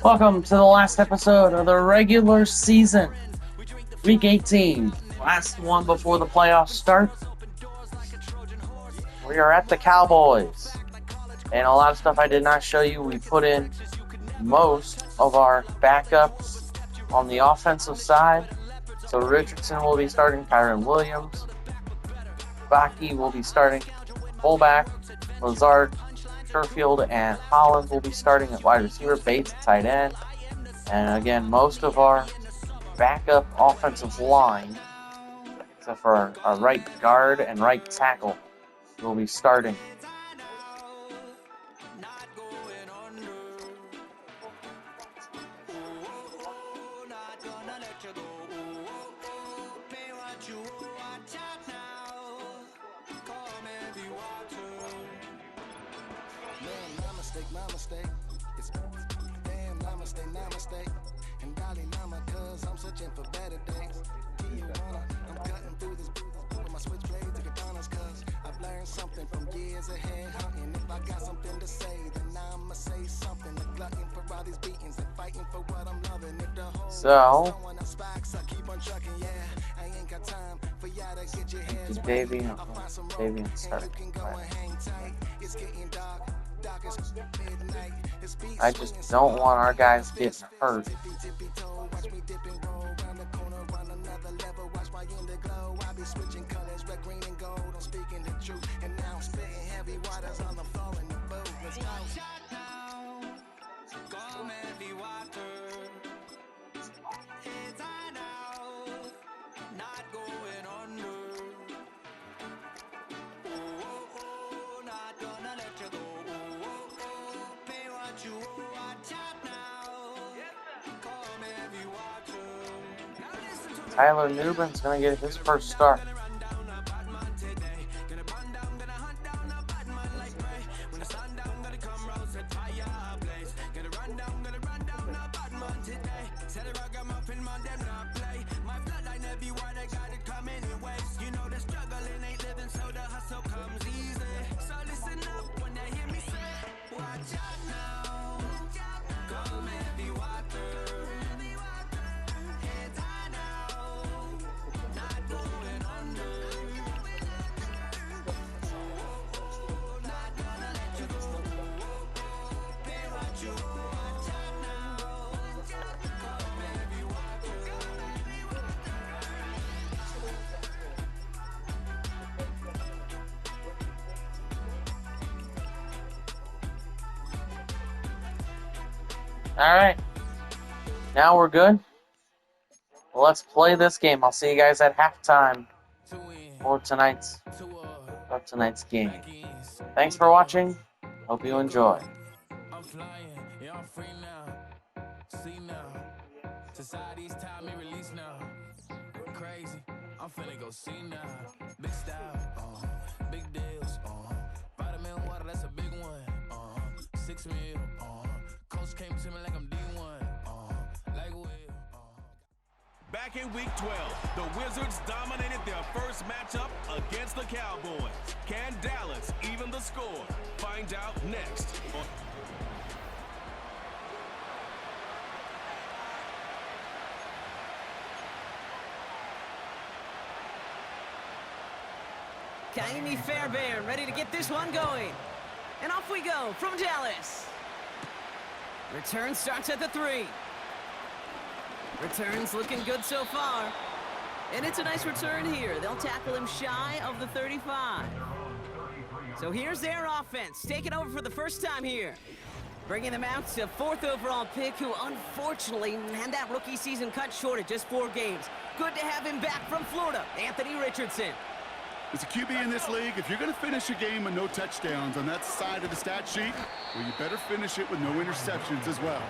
Welcome to the last episode of the regular season, Week 18. Last one before the playoffs start. We are at the Cowboys. And a lot of stuff I did not show you. We put in most of our backups on the offensive side. So Richardson will be starting, Kyron Williams. Wk18 will be starting fullback. Lazard, Sherfield, and Hollins will be starting at wide receiver. Bates at tight end. And again, most of our backup offensive line, except for our right guard and right tackle, will be starting. My mistake. It's damn, my mistake. And golly, mama, cause I'm searching for better days. I'm cutting through this with my switchblade to katanas, cause I've learned something from years ahead hunting. If I got something to say, then I'ma say something. The glutton for all these beatings and fighting for what I'm loving. If the whole So, keep on trucking, yeah. I ain't got time for y'all to get your heads right. Davey starting. It's getting dark. I just don't want our guys getting hurt. Tyler Newburn's going to get his first start. All right, now we're good. Well, let's play this game. I'll see you guys at halftime for tonight's game. Thanks for watching. Hope you enjoy. I'm flying, yeah, I'm free now. See now. Society's time me release now. Crazy, I'm finna go see now. Big style, big deals, vitamin water, that's a big one. 6 meal, coach came to me like I'm D1, like Will. Back in Week 12, the Wizards dominated their first matchup against the Cowboys. Can Dallas even the score? Find out next. Kaimi Fairbairn ready to get this one going. And off we go from Dallas. Return starts at the 3. Return's looking good so far. And it's a nice return here. They'll tackle him shy of the 35. So here's their offense, taking over for the first time here. Bringing them out to 4th overall pick, who unfortunately had that rookie season cut short at just 4 games. Good to have him back from Florida, Anthony Richardson. As a QB in this league, if you're going to finish a game with no touchdowns on that side of the stat sheet, well, you better finish it with no interceptions as well.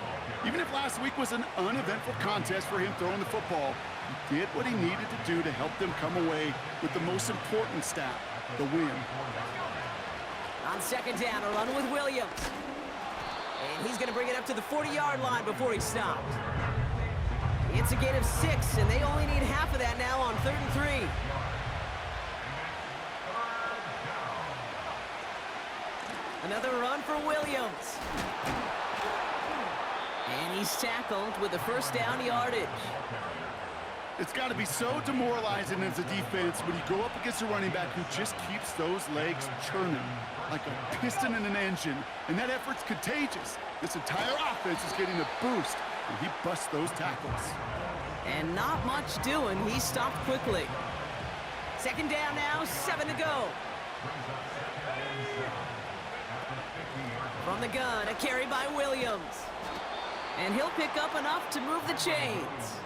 Even if last week was an uneventful contest for him throwing the football, he did what he needed to do to help them come away with the most important stat, the win. On second down, a run with Williams. And he's going to bring it up to the 40-yard line before he stopped. It's a gain of 6, and they only need half of that now on 3rd and 3. Another run for Williams. And he's tackled with the first down yardage. It's got to be so demoralizing as a defense when you go up against a running back who just keeps those legs churning like a piston in an engine, and that effort's contagious. This entire offense is getting a boost, and he busts those tackles. And not much doing. He stopped quickly. Second down now, 7 to go. From the gun, a carry by Williams. And he'll pick up enough to move the chains.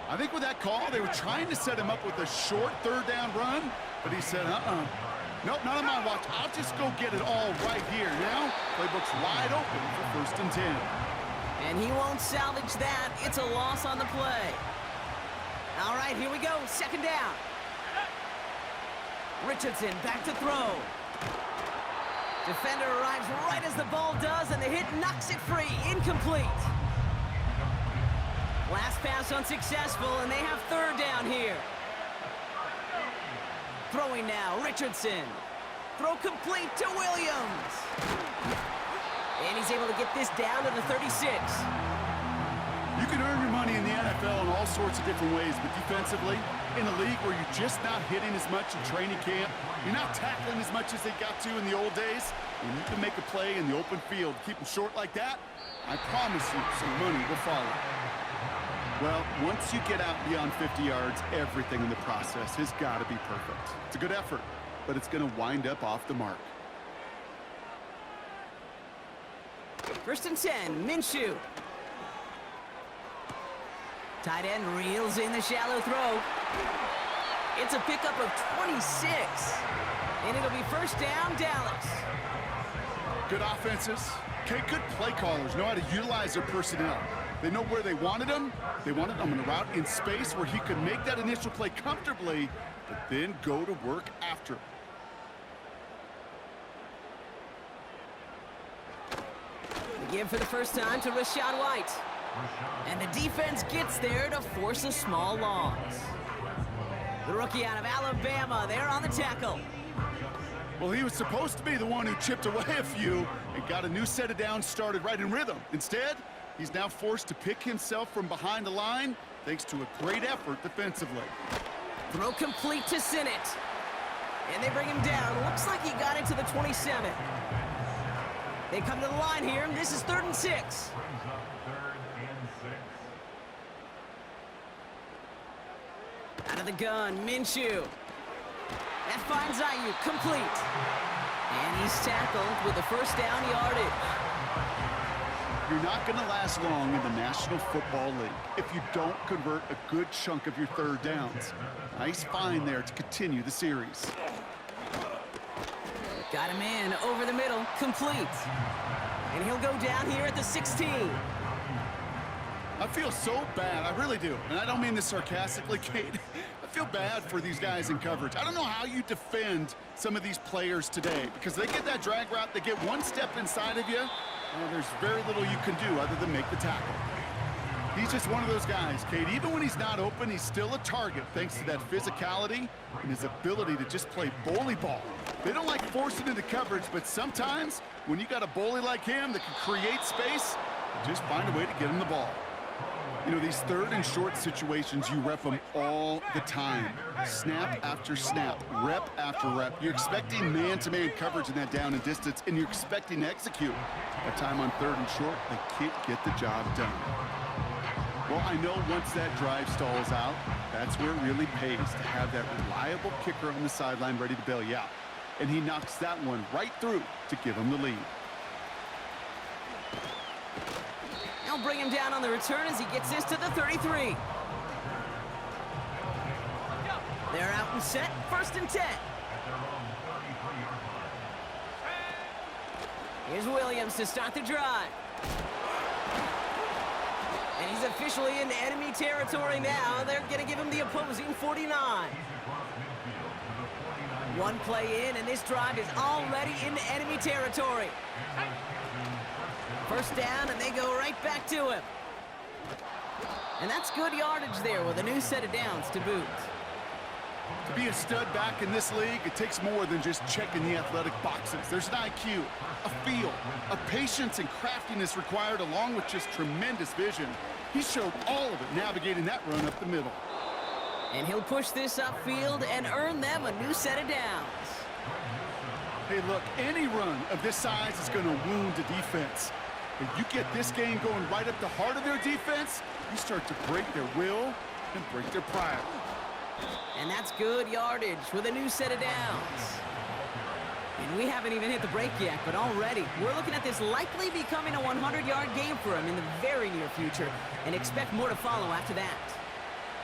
I think with that call, they were trying to set him up with a short third down run, but he said, nope, not on my watch. I'll just go get it all right here. Now, playbook's wide open for 1st and 10. And he won't salvage that. It's a loss on the play. All right, here we go. Second down. Richardson back to throw. Defender arrives right as the ball does, and the hit knocks it free. Incomplete. Last pass unsuccessful, and they have third down here. Throwing now, Richardson. Throw complete to Williams. And he's able to get this down to the 36. You can earn your money in the NFL in all sorts of different ways, but defensively, in a league where you're just not hitting as much in training camp, you're not tackling as much as they got to in the old days, when you can make a play in the open field, keep them short like that, I promise you some money will follow. Well, once you get out beyond 50 yards, everything in the process has got to be perfect. It's a good effort, but it's going to wind up off the mark. 1st and 10, Minshew. Tight end reels in the shallow throw. It's a pickup of 26. And it'll be first down, Dallas. Good offenses. Okay, good play callers know how to utilize their personnel. They know where they wanted him. They wanted him in a route in space where he could make that initial play comfortably, but then go to work after. They give for the first time to Rachaad White. And the defense gets there to force a small loss. The rookie out of Alabama, there on the tackle. Well, he was supposed to be the one who chipped away a few and got a new set of downs started right in rhythm. Instead, he's now forced to pick himself from behind the line thanks to a great effort defensively. Throw complete to Sinnott. And they bring him down. Looks like he got into the 27. They come to the line here. This is 3rd and 6. Out of the gun, Minshew. That finds Ayuk, complete. And he's tackled with the first down yardage. You're not going to last long in the National Football League if you don't convert a good chunk of your third downs. Nice find there to continue the series. Got him in over the middle, complete. And he'll go down here at the 16. I feel so bad, I really do. And I don't mean this sarcastically, Kate. I feel bad for these guys in coverage. I don't know how you defend some of these players today because they get that drag route, they get one step inside of you, and there's very little you can do other than make the tackle. He's just one of those guys, Kate. Even when he's not open, he's still a target thanks to that physicality and his ability to just play bully ball. They don't like forcing into coverage, but sometimes when you got a bully like him that can create space, you just find a way to get him the ball. You know, these third and short situations, you rep them all the time. Snap after snap, rep after rep. You're expecting man-to-man coverage in that down and distance, and you're expecting to execute. That time on 3rd and short, they can't get the job done. Well, I know once that drive stalls out, that's where it really pays to have that reliable kicker on the sideline ready to bail you out. And he knocks that one right through to give him the lead. They'll bring him down on the return as he gets this to the 33. They're out and set, 1st and 10. Here's Williams to start the drive. And he's officially in enemy territory now. They're going to give him the opposing 49. One play in, and this drive is already into enemy territory. First down, and they go right back to him. And that's good yardage there with a new set of downs to boot. To be a stud back in this league, it takes more than just checking the athletic boxes. There's an IQ, a feel, a patience and craftiness required, along with just tremendous vision. He showed all of it navigating that run up the middle. And he'll push this upfield and earn them a new set of downs. Hey, look, any run of this size is going to wound the defense. If you get this game going right up the heart of their defense, you start to break their will and break their pride. And that's good yardage with a new set of downs. And we haven't even hit the break yet, but already we're looking at this likely becoming a 100-yard game for him in the very near future, and expect more to follow after that.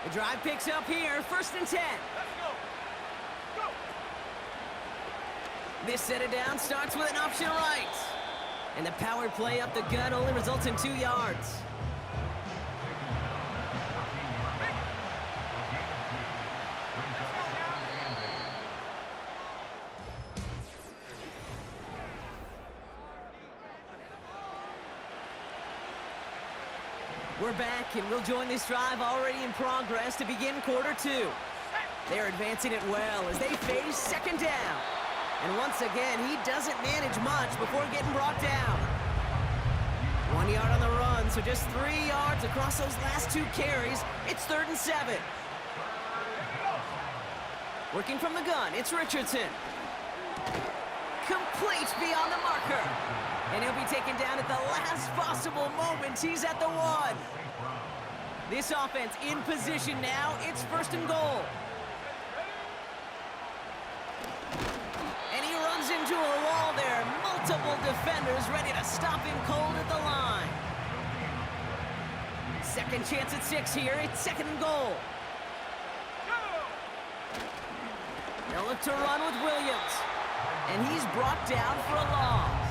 The drive picks up here, 1st and 10. This set of downs starts with an option right. And the power play up the gut only results in 2 yards. We're back, and we'll join this drive already in progress to begin quarter 2. They're advancing it well as they face 2nd down. And once again, he doesn't manage much before getting brought down. 1 yard on the run, so just 3 yards across those last 2 carries. It's 3rd and 7. Working from the gun, it's Richardson. Complete beyond the marker. And he'll be taken down at the last possible moment. He's at the 1. This offense in position now. It's 1st and goal. And he runs into a wall there. Multiple defenders ready to stop him cold at the line. 2nd chance at 6 here. It's 2nd and goal. They'll look to run with Williams. And he's brought down for a loss.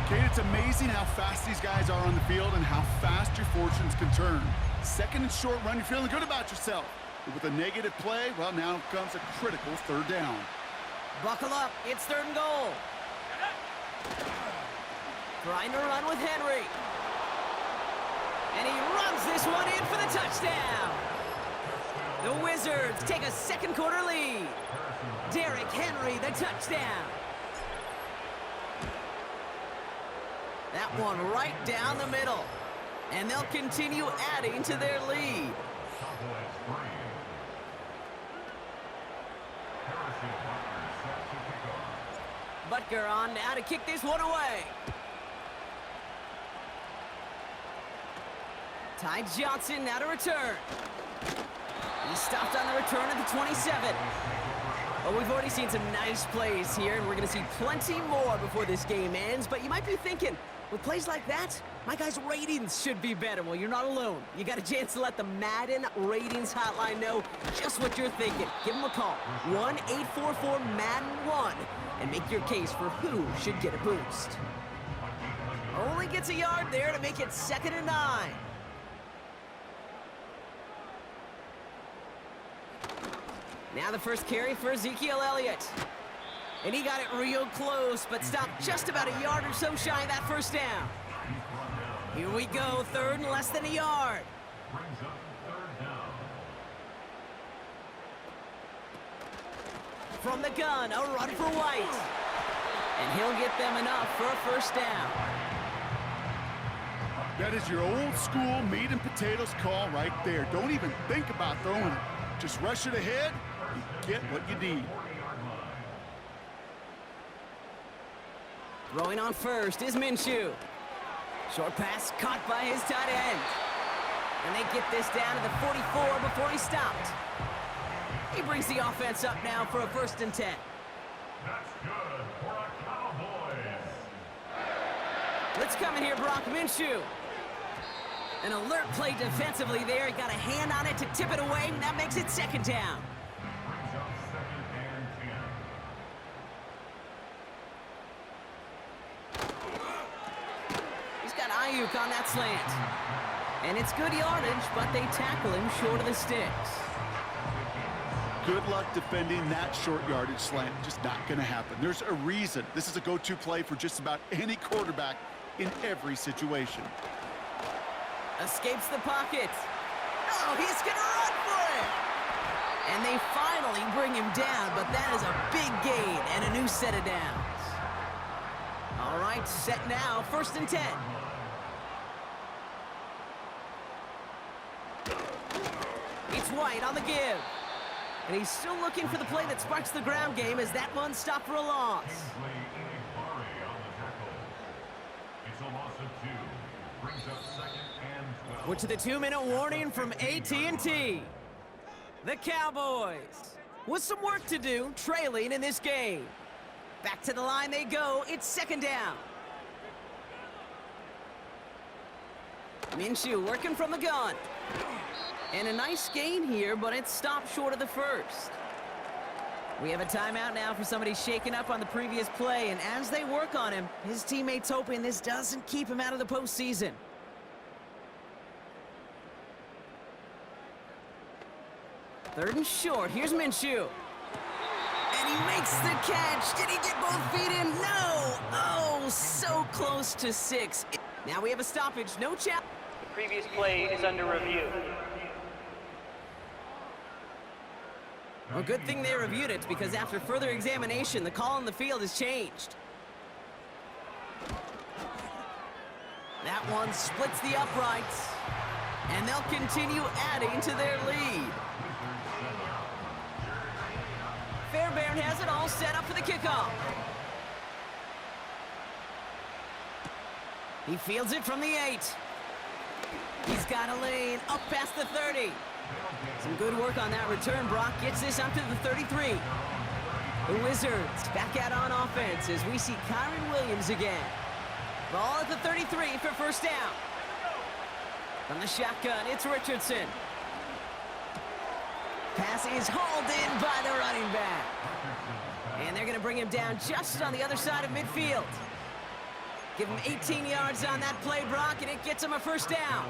Kate, it's amazing how fast these guys are on the field and how fast your fortunes can turn. 2nd and short run, you're feeling good about yourself. But with a negative play, well, now comes a critical 3rd down. Buckle up, it's 3rd and goal. Trying to run with Henry. And he runs this one in for the touchdown. The Wizards take a 2nd quarter lead. Derrick Henry, the touchdown. That one right down the middle. And they'll continue adding to their lead. Butker on now to kick this one away. Ty Johnson now to return. He stopped on the return at the 27. Well, we've already seen some nice plays here, and we're going to see plenty more before this game ends. But you might be thinking, with plays like that, my guys' ratings should be better. Well, you're not alone. You got a chance to let the Madden ratings hotline know just what you're thinking. Give them a call, 1-844-MADDEN-1, and make your case for who should get a boost. Only gets a yard there to make it 2nd and 9. Now the first carry for Ezekiel Elliott. And he got it real close, but stopped just about a yard or so shy of that 1st down. Here we go, 3rd and less than a yard. From the gun, a run for White. And he'll get them enough for a 1st down. That is your old school meat and potatoes call right there. Don't even think about throwing it. Just rush it ahead, you get what you need. Throwing on first is Minshew. Short pass caught by his tight end. And they get this down to the 44 before he stopped. He brings the offense up now for a 1st and 10. That's good for the Cowboys. Let's come in here, Brock Minshew. An alert play defensively there. He got a hand on it to tip it away, and that makes it 2nd down. Brings up 2nd and 10. He's got Ayuk on that slant. And it's good yardage, but they tackle him short of the sticks. Good luck defending that short yardage slant. Just not going to happen. There's a reason. This is a go-to play for just about any quarterback in every situation. Escapes the pocket. Oh, he's going to run for it. And they finally bring him down, but that is a big gain and a new set of downs. All right, set now, 1st and 10. It's White on the give. And he's still looking for the play that sparks the ground game as that one stopped for a loss. We're to the 2-minute warning from AT&T. The Cowboys with some work to do, trailing in this game. Back to the line they go. It's 2nd down. Minshew working from the gun. And a nice gain here, but it's stopped short of the 1st. We have a timeout now for somebody shaken up on the previous play, and as they work on him, his teammates hoping this doesn't keep him out of the postseason. Third and short. Here's Minshew. And he makes the catch. Did he get both feet in? No! Oh, so close to 6. Now we have a stoppage. No challenge. The previous play is under review. Well, good thing they reviewed it, because after further examination, the call on the field has changed. That one splits the uprights, and they'll continue adding to their lead. Fairbairn has it all set up for the kickoff. He fields it from the 8. He's got a lane up past the 30. Some good work on that return. Brock gets this up to the 33. The Wizards back out on offense as we see Kyron Williams again. Ball at the 33 for 1st down. From the shotgun, it's Richardson. Pass is hauled in by the running back. And they're going to bring him down just on the other side of midfield. Give him 18 yards on that play, Brock, and it gets him a 1st down.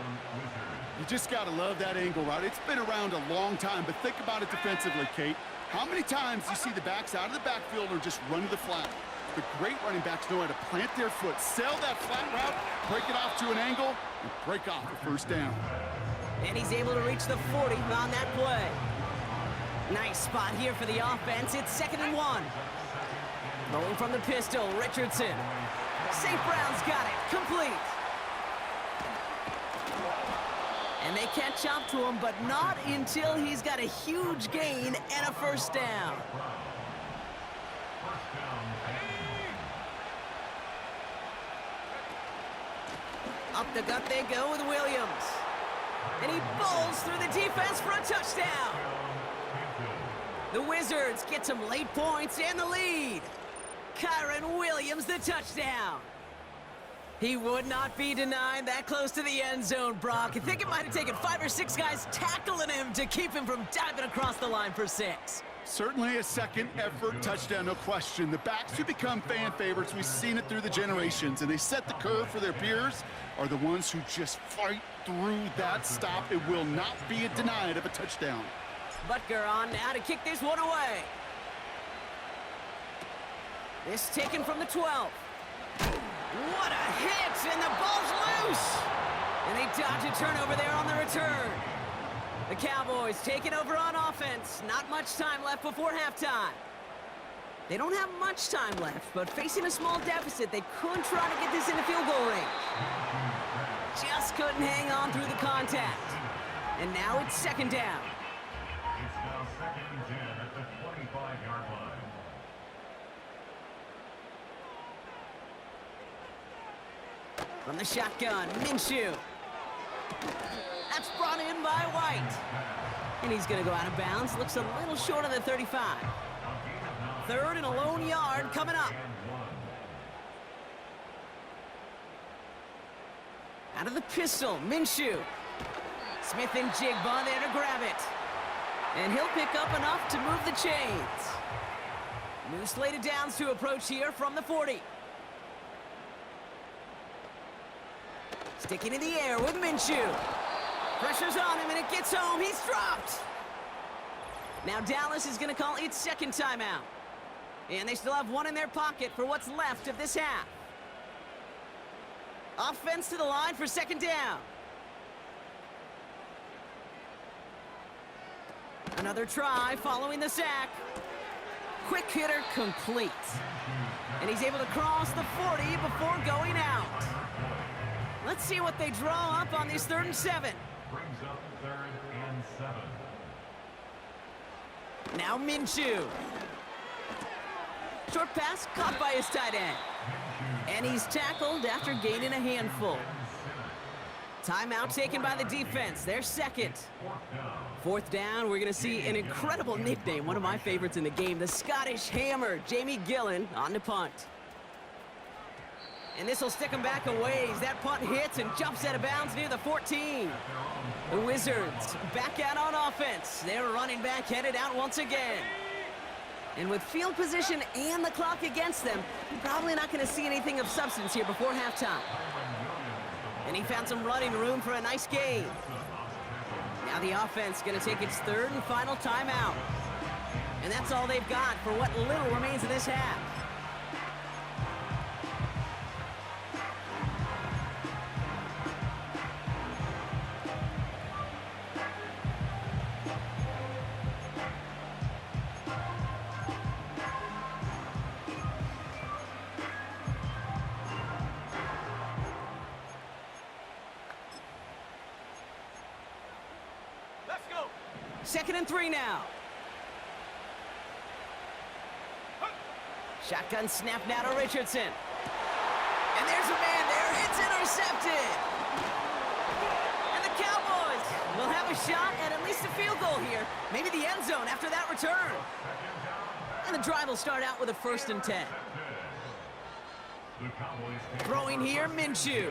You just got to love that angle, right? It's been around a long time, but think about it defensively, Kate. How many times do you see the backs out of the backfield or just run to the flat? The great running backs know how to plant their foot, sell that flat route, break it off to an angle, and break off the 1st down. And he's able to reach the 40 on that play. Nice spot here for the offense. It's 2nd and 1. Rolling from the pistol, Richardson. St. Brown's got it, complete. And they catch up to him, but not until he's got a huge gain and a 1st down. Up the gut they go with Williams. And he bowls through the defense for a touchdown. The Wizards get some late points and the lead. Kyron Williams, the touchdown. He would not be denied that close to the end zone, Brock. I think it might have taken 5 or 6 guys tackling him to keep him from diving across the line for 6. Certainly a second effort touchdown, no question. The backs who become fan favorites, we've seen it through the generations, and they set the curve for their peers, are the ones who just fight through that stop. It will not be denied of a touchdown. Butker on now to kick this one away. This taken from the 12. What a hit, and the ball's loose. And they dodge a turnover there on the return. The Cowboys taking over on offense. Not much time left before halftime. They don't have much time left, but facing a small deficit, they could try to get this in the field goal range. Just couldn't hang on through the contact. And now it's 2nd down. It's now 2nd and 10 at the 25-yard line. From the shotgun, Minshew. That's brought in by White. And he's going to go out of bounds. Looks a little short of the 35. 3rd and a lone yard coming up. Out of the pistol, Minshew. Smith and Jigba there to grab it. And he'll pick up enough to move the chains. New slate of downs to approach here from the 40. Sticking in the air with Minshew. Pressure's on him, and it gets home. He's dropped. Now Dallas is going to call its 2nd timeout. And they still have one in their pocket for what's left of this half. Offense to the line for 2nd down. Another try following the sack. Quick hitter complete. And he's able to cross the 40 before going out. Let's see what they draw up on these 3rd and 7. Brings up 3rd and 7. Now Minshew. Short pass caught by his tight end. And he's tackled after gaining a handful. Timeout taken by the defense. Their second. 4th down, we're going to see an incredible nickname, one of my favorites in the game, the Scottish Hammer, Jamie Gillen, on the punt. And this will stick him back a ways. That punt hits and jumps out of bounds near the 14. The Wizards back out on offense. Their running back headed out once again. And with field position and the clock against them, probably not going to see anything of substance here before halftime. And he found some running room for a nice gain. Now the offense going to take its 3rd and final timeout. And that's all they've got for what little remains of this half. Let's go. 2nd and 3 now. Shotgun snap now to Richardson. And there's a man there. It's intercepted. And the Cowboys will have a shot at least a field goal here. Maybe the end zone after that return. And the drive will start out with a 1st and 10. Throwing here, Minshew.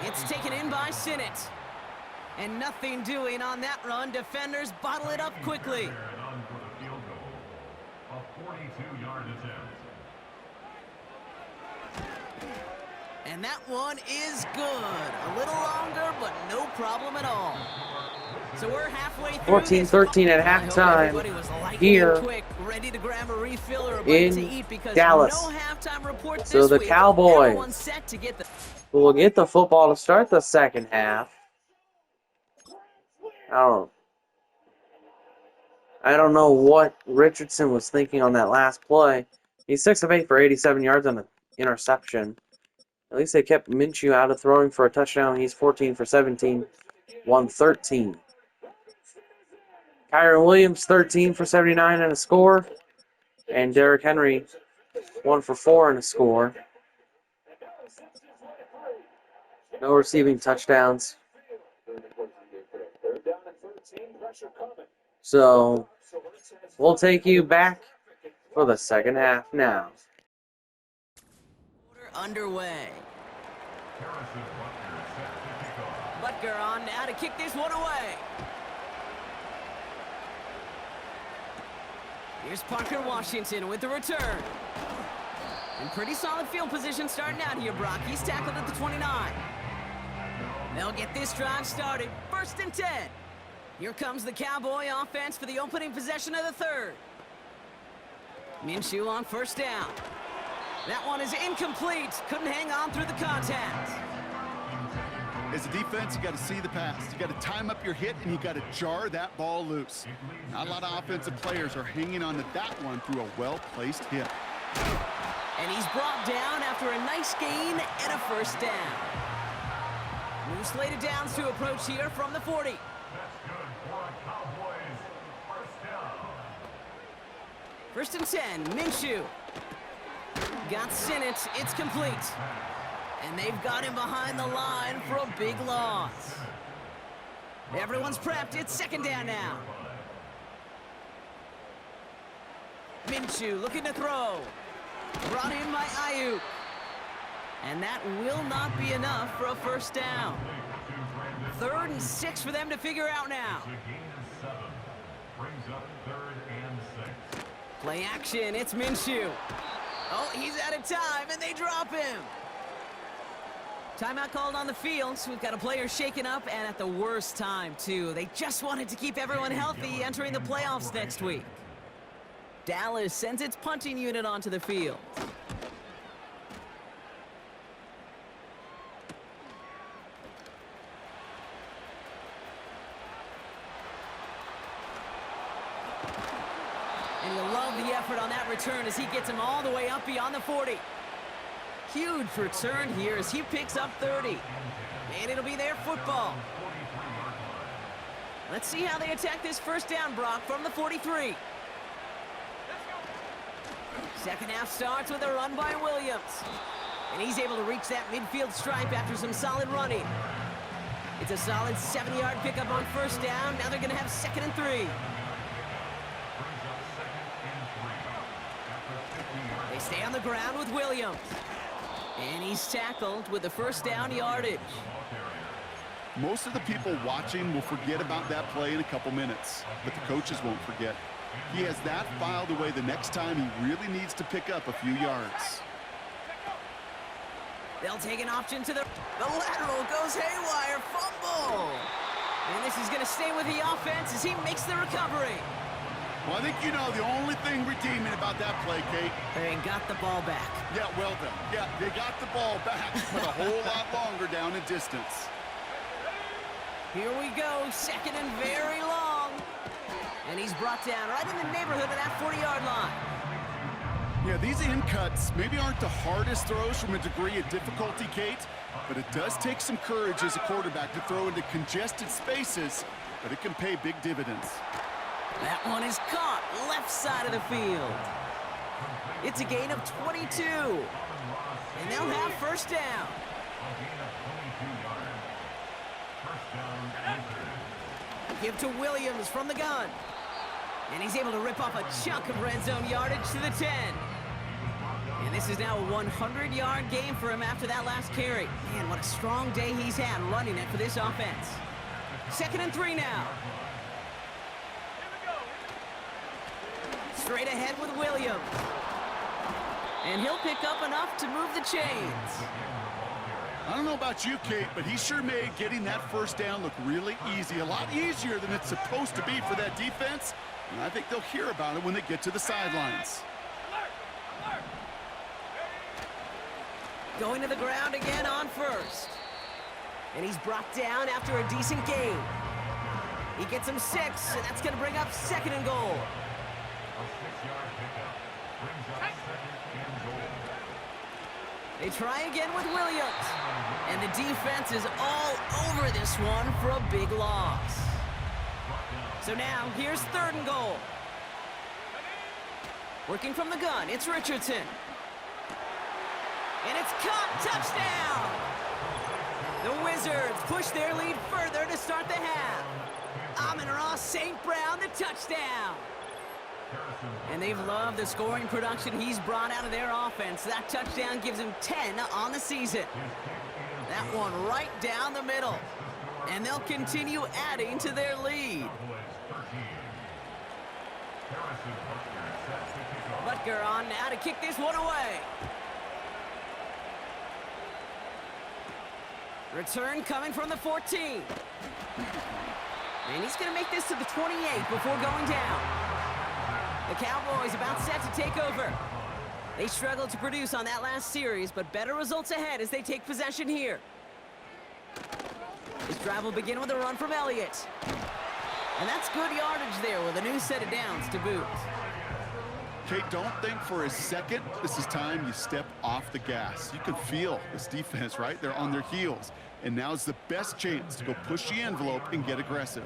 It's taken in by Sinnott. And nothing doing on that run. Defenders bottle it up quickly. A 42-yard attempt. And that one is good. A little longer, but no problem at all. So we're halfway through 14-13 at halftime here quick, ready to grab a refill or a bite in to eat because Dallas. No halftime report So this the week. Cowboys Everyone's set to get the will get the football to start the 2nd half. I don't know what Richardson was thinking on that last play. He's 6 of 8 for 87 yards on the interception. At least they kept Minshew out of throwing for a touchdown. He's 14 for 17, 113. Kyron Williams, 13 for 79 and a score. And Derrick Henry, 1 for 4 and a score. No receiving touchdowns. So, we'll take you back for the 2nd half now. underway. Butker on now to kick this one away. Here's Parker Washington with the return. And pretty solid field position starting out here, Brock. He's tackled at the 29. They'll get this drive started. 1st and 10. Here comes the Cowboy offense for the opening possession of the third. Minshew on 1st down. That one is incomplete. Couldn't hang on through the contact. As a defense, you got to see the pass. You got to time up your hit, and you got to jar that ball loose. Not a lot of offensive players are hanging on to that one through a well-placed hit. And he's brought down after a nice gain and a 1st down. New slated downs to approach here from the 40. That's good for a Cowboys first down. 1st and 10, Minshew. Got Sinnott, it's complete. And they've got him behind the line for a big loss. Everyone's prepped, it's 2nd down now. Minshew looking to throw. Brought in by Ayuk. And that will not be enough for a 1st down. 3rd and 6 for them to figure out now. The gain is 7. Brings up 3rd and 6. Play action, it's Minshew. Oh, he's out of time, and they drop him. Timeout called on the field, so we've got a player shaken up, and at the worst time, too. They just wanted to keep everyone healthy entering the playoffs next week. Dallas sends its punting unit onto the field. And you'll love the effort on that return as he gets him all the way up beyond the 40. Huge return here as he picks up 30. And it'll be their football. Let's see how they attack this first down, Brock, from the 43. Second half starts with a run by Williams. And he's able to reach that midfield stripe after some solid running. It's a solid 7-yard pickup on first down. Now they're going to have 2nd and 3. They stay on the ground with Williams. And he's tackled with the first down yardage. Most of the people watching will forget about that play in a couple minutes, but the coaches won't forget. He has that filed away the next time he really needs to pick up a few yards. They'll take an option to the lateral goes haywire, fumble. And this is going to stay with the offense as he makes the recovery. Well, I think you know the only thing redeeming about that play, Kate. They got the ball back. Yeah, well done. Yeah, they got the ball back, but a whole lot longer down in distance. Here we go, 2nd and very long. And he's brought down right in the neighborhood of that 40-yard line. Yeah, these in cuts maybe aren't the hardest throws from a degree of difficulty, Kate, but it does take some courage as a quarterback to throw into congested spaces, but it can pay big dividends. That one is caught, left side of the field. It's a gain of 22. And they'll have first down. Give to Williams from the gun. And he's able to rip off a chunk of red zone yardage to the 10. And this is now a 100-yard game for him after that last carry. Man, what a strong day he's had running it for this offense. 2nd and 3 now. Straight ahead with Williams. And he'll pick up enough to move the chains. I don't know about you, Kate, but he sure made getting that first down look really easy. A lot easier than it's supposed to be for that defense. And I think they'll hear about it when they get to the sidelines. Going to the ground again on first. And he's brought down after a decent gain. He gets him 6, and that's going to bring up 2nd and goal. They try again with Williams. And the defense is all over this one for a big loss. So now, here's 3rd and goal. Working from the gun, it's Richardson. And it's caught, touchdown! The Wizards push their lead further to start the half. Amon-Ra St. Brown, the touchdown. And they've loved the scoring production he's brought out of their offense. That touchdown gives him 10 on the season. That one right down the middle. And they'll continue adding to their lead. Butker on now to kick this one away. Return coming from the 14. And he's going to make this to the 28 before going down. The Cowboys about set to take over. They struggled to produce on that last series, but better results ahead as they take possession here. This drive will begin with a run from Elliott. And that's good yardage there with a new set of downs to boot. Kate, don't think for a second this is time you step off the gas. You can feel this defense, right? They're on their heels. And now's the best chance to go push the envelope and get aggressive.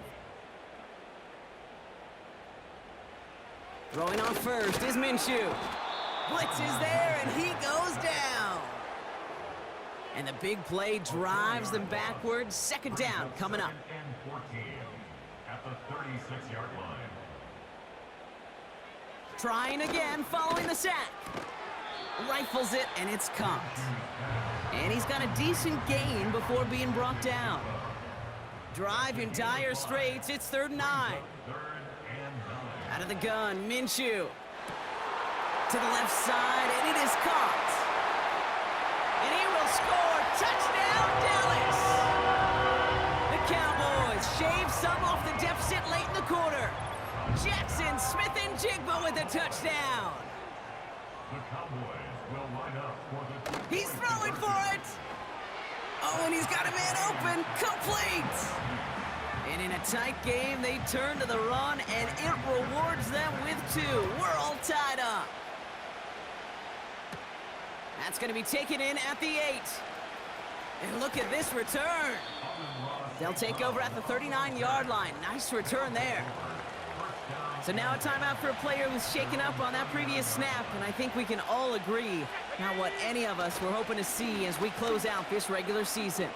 Throwing on first is Minshew. Blitz is there, and he goes down. And the big play drives them backwards. 2nd down coming up. And 14 at the 36-yard line. Trying again following the sack. Rifles it, and it's caught. And he's got a decent gain before being brought down. Drive in dire straits. It's 3rd and 9. Out of the gun, Minshew. To the left side, and it is caught. And he will score. Touchdown, Dallas! The Cowboys shave some off the deficit late in the quarter. Jackson, Smith, and Jigba with a touchdown. The Cowboys will line up for the... He's throwing for it. Oh, and he's got a man open. Complete. And in a tight game, they turn to the run, and it rewards them with 2. We're all tied up. That's going to be taken in at the 8. And look at this return. They'll take over at the 39-yard line. Nice return there. So now a timeout for a player who's shaken up on that previous snap, and I think we can all agree not what any of us were hoping to see as we close out this regular season.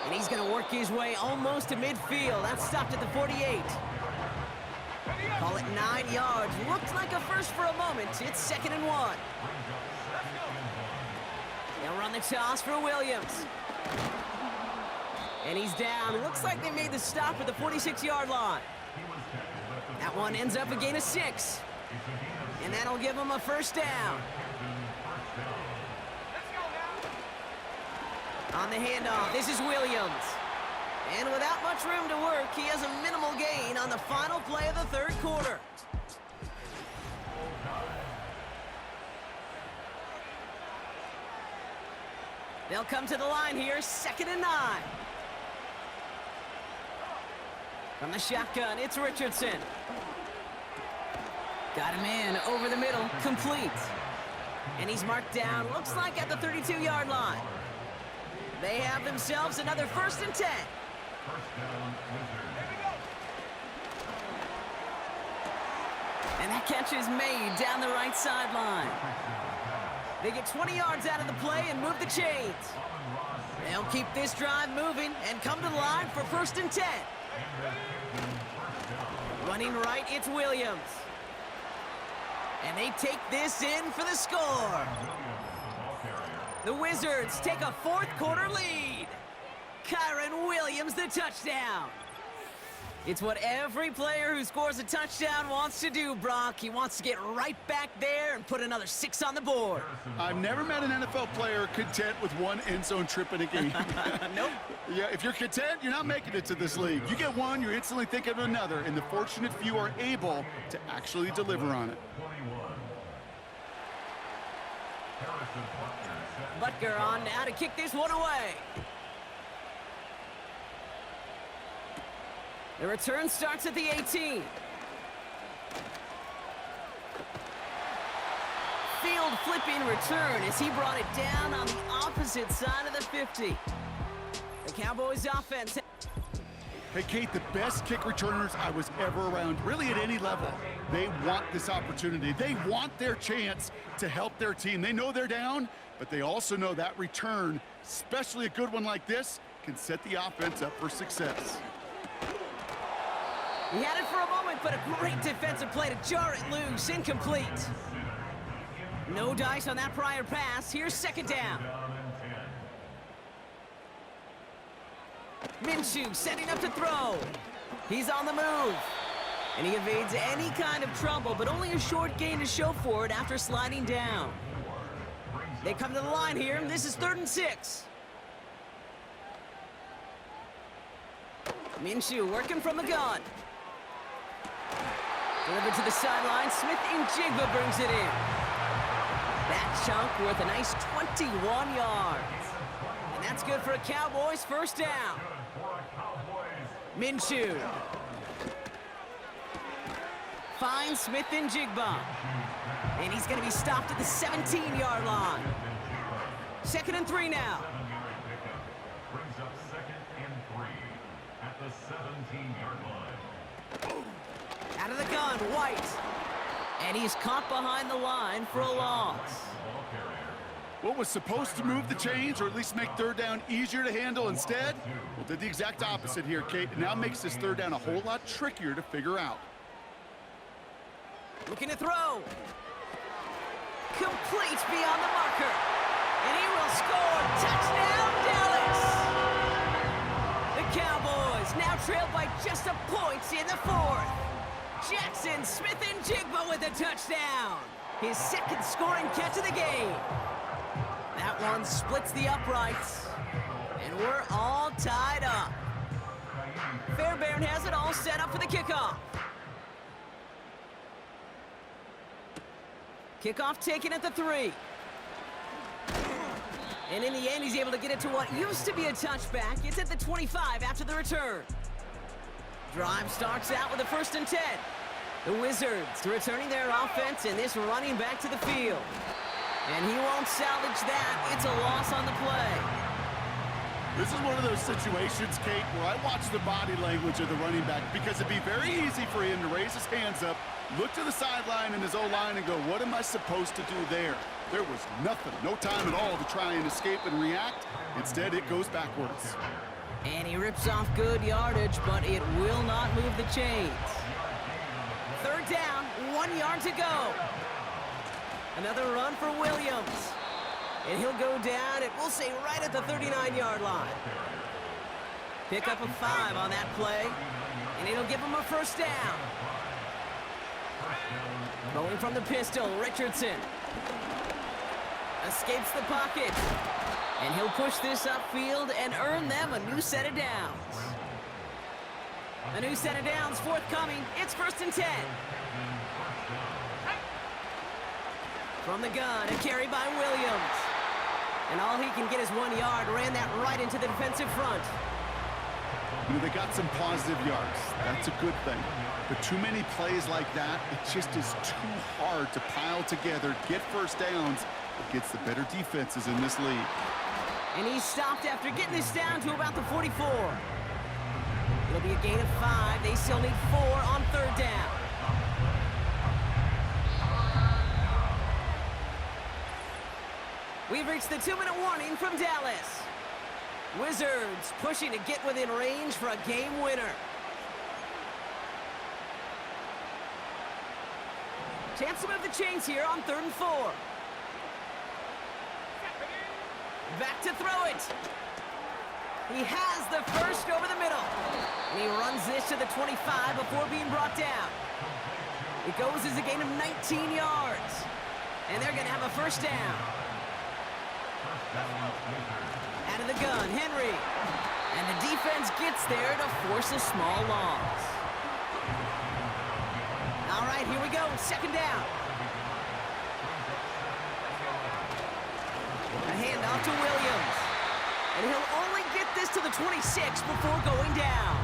And he's going to work his way almost to midfield. That's stopped at the 48. Call it 9 yards. Looked like a first for a moment. It's 2nd and 1. They'll run the toss for Williams. And he's down. Looks like they made the stop at the 46-yard line. That one ends up a gain of 6. And that'll give him a first down. On the handoff, this is Williams. And without much room to work, he has a minimal gain on the final play of the 3rd quarter. They'll come to the line here, 2nd and 9. From the shotgun, it's Richardson. Got him in, over the middle, complete. And he's marked down, looks like at the 32-yard line. They have themselves another 1st and 10. And that catch is made down the right sideline. They get 20 yards out of the play and move the chains. They'll keep this drive moving and come to the line for 1st and 10. Running right, it's Williams. And they take this in for the score. The Wizards take a 4th quarter lead. Kyron Williams, the touchdown. It's what every player who scores a touchdown wants to do, Brock. He wants to get right back there and put another 6 on the board. I've never met an NFL player content with 1 end zone trip in a game. Nope. Yeah, if you're content, you're not making it to this league. You get 1, you're instantly thinking of another, and the fortunate few are able to actually deliver on it. Butker on now to kick this one away. The return starts at the 18. Field flipping return as he brought it down on the opposite side of the 50. The Cowboys offense. Hey, Kate, the best kick returners I was ever around, really at any level, they want this opportunity. They want their chance to help their team. They know they're down, but they also know that return, especially a good one like this, can set the offense up for success. He had it for a moment, but a great defensive play to jar it loose. Incomplete. No dice on that prior pass. Here's 2nd down. Minshew setting up to throw. He's on the move. And he evades any kind of trouble, but only a short gain to show for it after sliding down. They come to the line here, and this is 3rd and 6. Minshew working from the gun. Delivered to the sideline. Smith-Njigba brings it in. That chunk worth a nice 21 yards. And that's good for a Cowboys 1st down. Minshew finds Smith-Njigba. And he's going to be stopped at the 17-yard line. 2nd and 3 now. Brings up 2nd and 3 at the 17-yard line. Out of the gun, White. And he's caught behind the line for a loss. What was supposed to move the chains, or at least make 3rd down easier to handle instead, well, did the exact opposite here, Kate, and now makes this 3rd down a whole lot trickier to figure out. Looking to throw. Complete beyond the marker. And he will score. Touchdown, Dallas! The Cowboys now trail by just a point in the 4th. Jackson Smith-Njigba with a touchdown. His 2nd scoring catch of the game. That one splits the uprights. And we're all tied up. Fairbairn has it all set up for the kickoff. Kickoff taken at the 3. And in the end, he's able to get it to what used to be a touchback. It's at the 25 after the return. Drive starts out with a 1st and 10. The Wizards returning their offense and this running back to the field. And he won't salvage that. It's a loss on the play. This is one of those situations, Kate, where I watch the body language of the running back because it'd be very easy for him to raise his hands up, look to the sideline in his O-line and go, what am I supposed to do there? There was nothing, no time at all to try and escape and react. Instead, it goes backwards. And he rips off good yardage, but it will not move the chains. 3rd down, 1 yard to go. Another run for Williams. And he'll go down, and we'll say right at the 39-yard line. Pick up a 5 on that play, and it'll give him a 1st down. Going from the pistol, Richardson. Escapes the pocket. And he'll push this upfield and earn them a new set of downs. A new set of downs forthcoming. It's 1st and 10. From the gun, a carry by Williams. And all he can get is 1 yard. Ran that right into the defensive front. You know, they got some positive yards. That's a good thing. But too many plays like that, it just is too hard to pile together, get 1st downs against the better defenses in this league. And he's stopped after getting this down to about the 44. It'll be a gain of 5. They still need 4 on 3rd down. We've reached the 2-minute warning from Dallas. Wizards pushing to get within range for a game winner. Chance to move the chains here on 3rd and 4. Back to throw it. He has the 1st over the middle. And he runs this to the 25 before being brought down. It goes as a gain of 19 yards. And they're going to have a 1st down. Out of the gun, Henry. And the defense gets there to force a small loss. All right, here we go. 2nd down. A handoff to Williams. And he'll only get this to the 26 before going down.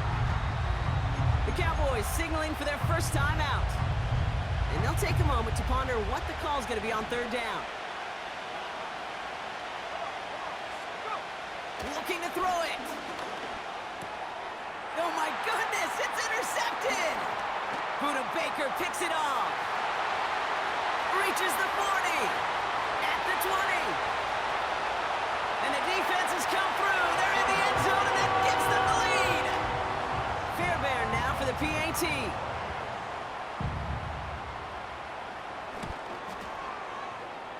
The Cowboys signaling for their 1st time out. And they'll take a moment to ponder what the call is going to be on 3rd down. Looking to throw it. Oh my goodness, it's intercepted. Buda Baker picks it off. Reaches the 40. At the 20. And the defense has come through. They're in the end zone, and that gives them the lead. Fairbairn now for the PAT.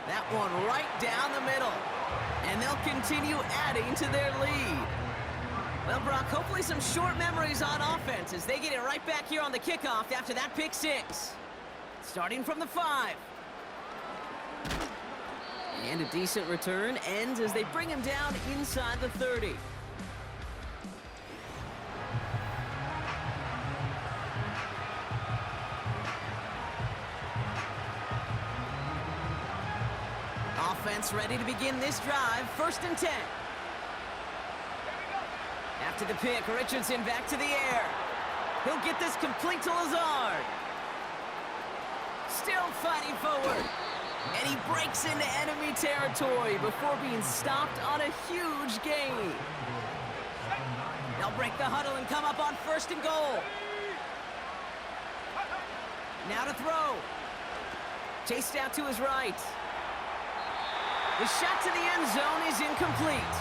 That one right down the middle. And they'll continue adding to their lead. Well, Brock, hopefully some short memories on offense as they get it right back here on the kickoff after that pick 6. Starting from the 5. And a decent return ends as they bring him down inside the 30. Offense ready to begin this drive. 1st and 10. After the pick, Richardson back to the air. He'll get this complete to Lazard. Still fighting forward. And he breaks into enemy territory before being stopped on a huge gain. They'll break the huddle and come up on 1st and goal. Now to throw. Chased out to his right. The shot to the end zone is incomplete.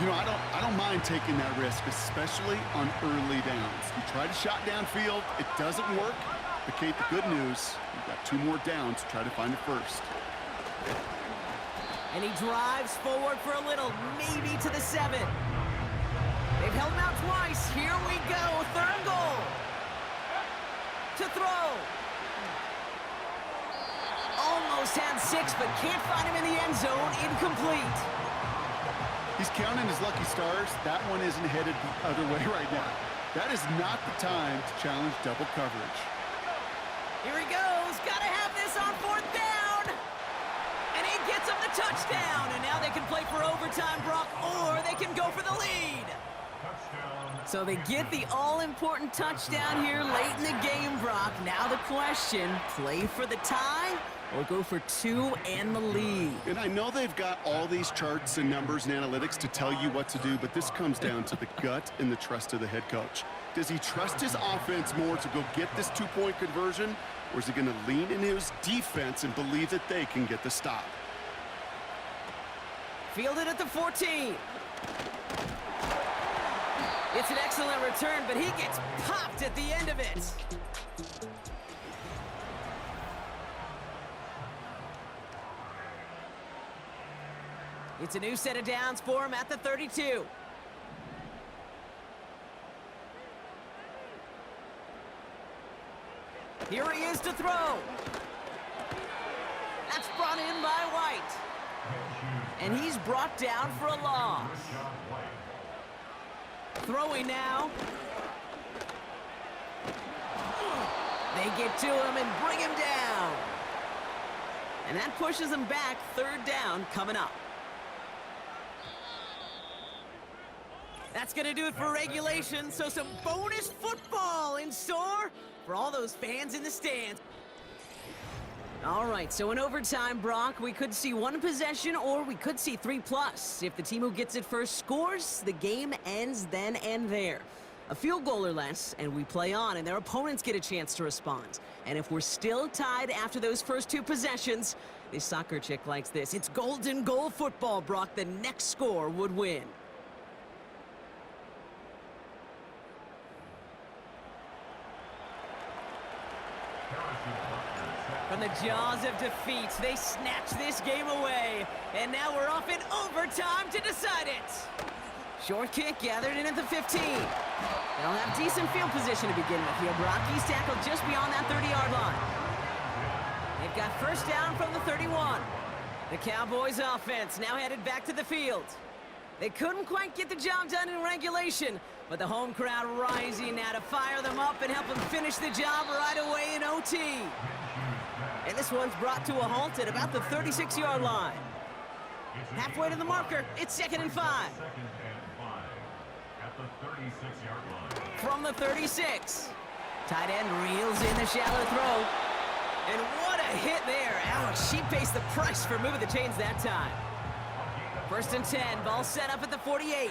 You know, I don't mind taking that risk, especially on early downs. You try to shot downfield, it doesn't work. But Kate, the good news, you've got 2 more downs to try to find a 1st. And he drives forward for a little, maybe to the 7. They've held him out twice. Here we go, 3rd and goal. To throw. Almost had 6, but can't find him in the end zone. Incomplete. He's counting his lucky stars. That one isn't headed the other way right now. That is not the time to challenge double coverage. Here he goes. Got to have this on 4th down. And he gets him the touchdown. And now they can play for overtime, Brock, or they can go for the lead. So they get the all-important touchdown here late in the game, Brock. Now the question, play for the tie or go for 2 and the lead? And I know they've got all these charts and numbers and analytics to tell you what to do, but this comes down to the gut and the trust of the head coach. Does he trust his offense more to go get this 2-point conversion, or is he going to lean in his defense and believe that they can get the stop? Fielded at the 14. It's an excellent return, but he gets popped at the end of it. It's a new set of downs for him at the 32. Here he is to throw. That's brought in by White. And he's brought down for a loss. Throwing now. They get to him and bring him down. And that pushes him back. 3rd down coming up. That's going to do it for regulation. So some bonus football in store for all those fans in the stands. All right, so in overtime, Brock, we could see 1 possession or we could see 3+. If the team who gets it first scores, the game ends then and there. A field goal or less, and we play on, and their opponents get a chance to respond. And if we're still tied after those first 2 possessions, this soccer chick likes this. It's golden goal football, Brock. The next score would win. From the jaws of defeat, they snatch this game away. And now we're off in overtime to decide it. Short kick gathered in at the 15. They'll have decent field position to begin with here. Brock, tackled just beyond that 30-yard line. They've got first down from the 31. The Cowboys offense now headed back to the field. They couldn't quite get the job done in regulation, but the home crowd rising now to fire them up and help them finish the job right away in OT. And this one's brought to a halt at about the 36-yard line. Halfway to the marker, it's 2nd and 5. At the 36-yard line. From the 36. Tight end reels in the shallow throw. And what a hit there. Ouch, she pays the price for moving the chains that time. 1st and 10, ball set up at the 48.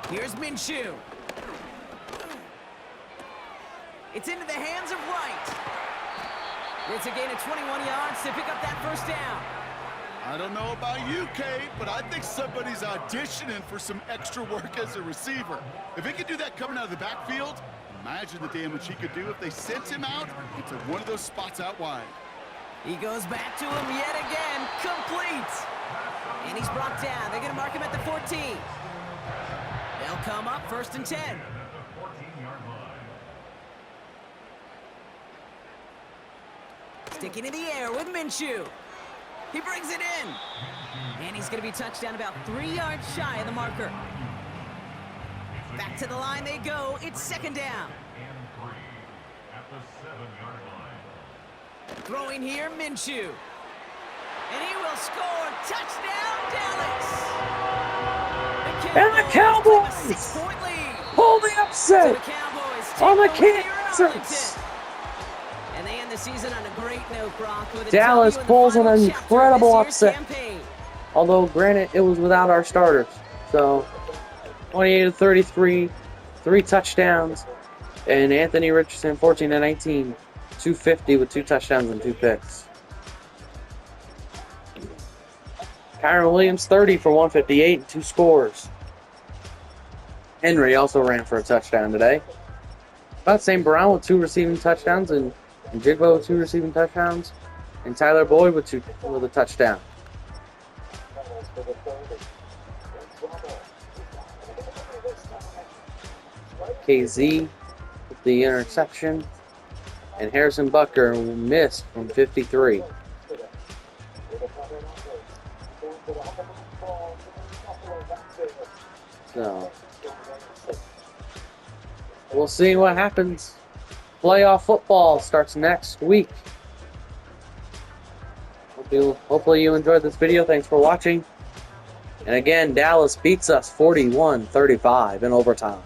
Here's Minshew. It's into the hands of Wright. It's a gain of 21 yards to pick up that first down. I don't know about you, Kate, but I think somebody's auditioning for some extra work as a receiver. If he could do that coming out of the backfield, imagine the damage he could do if they sent him out into one of those spots out wide. He goes back to him yet again, complete. And he's brought down. They're going to mark him at the 14. They'll come up 1st and 10. Sticking in the air with Minshew. He brings it in. And he's going to be touched down about 3 yards shy of the marker. Back to the line they go. It's 2nd down. At the 7-yard line. Throwing here, Minshew. And he will score. Touchdown, Dallas. And the Cowboys take a 6-point lead. pull the upset So the Cowboys on the take the lead here in Kansas. Arlington. And they end the season on a great note, Brock. With a Dallas W in the pulls an final chapter of incredible this year's upset. campaign. Although, granted, it was without our starters. So, 28-33, 3 touchdowns. And Anthony Richardson, 14-19, 250 with 2 touchdowns and 2 picks. Kyron Williams, 30 for 158 and 2 scores. Henry also ran for a touchdown today. About St. Brown with 2 receiving touchdowns and Jigbo with 2 receiving touchdowns. And Tyler Boyd with a touchdown. KZ with the interception. And Harrison Bucker missed from 53. So, we'll see what happens. Playoff football starts next week. Hopefully you enjoyed this video. Thanks for watching. And again, Dallas beats us 41-35 in overtime.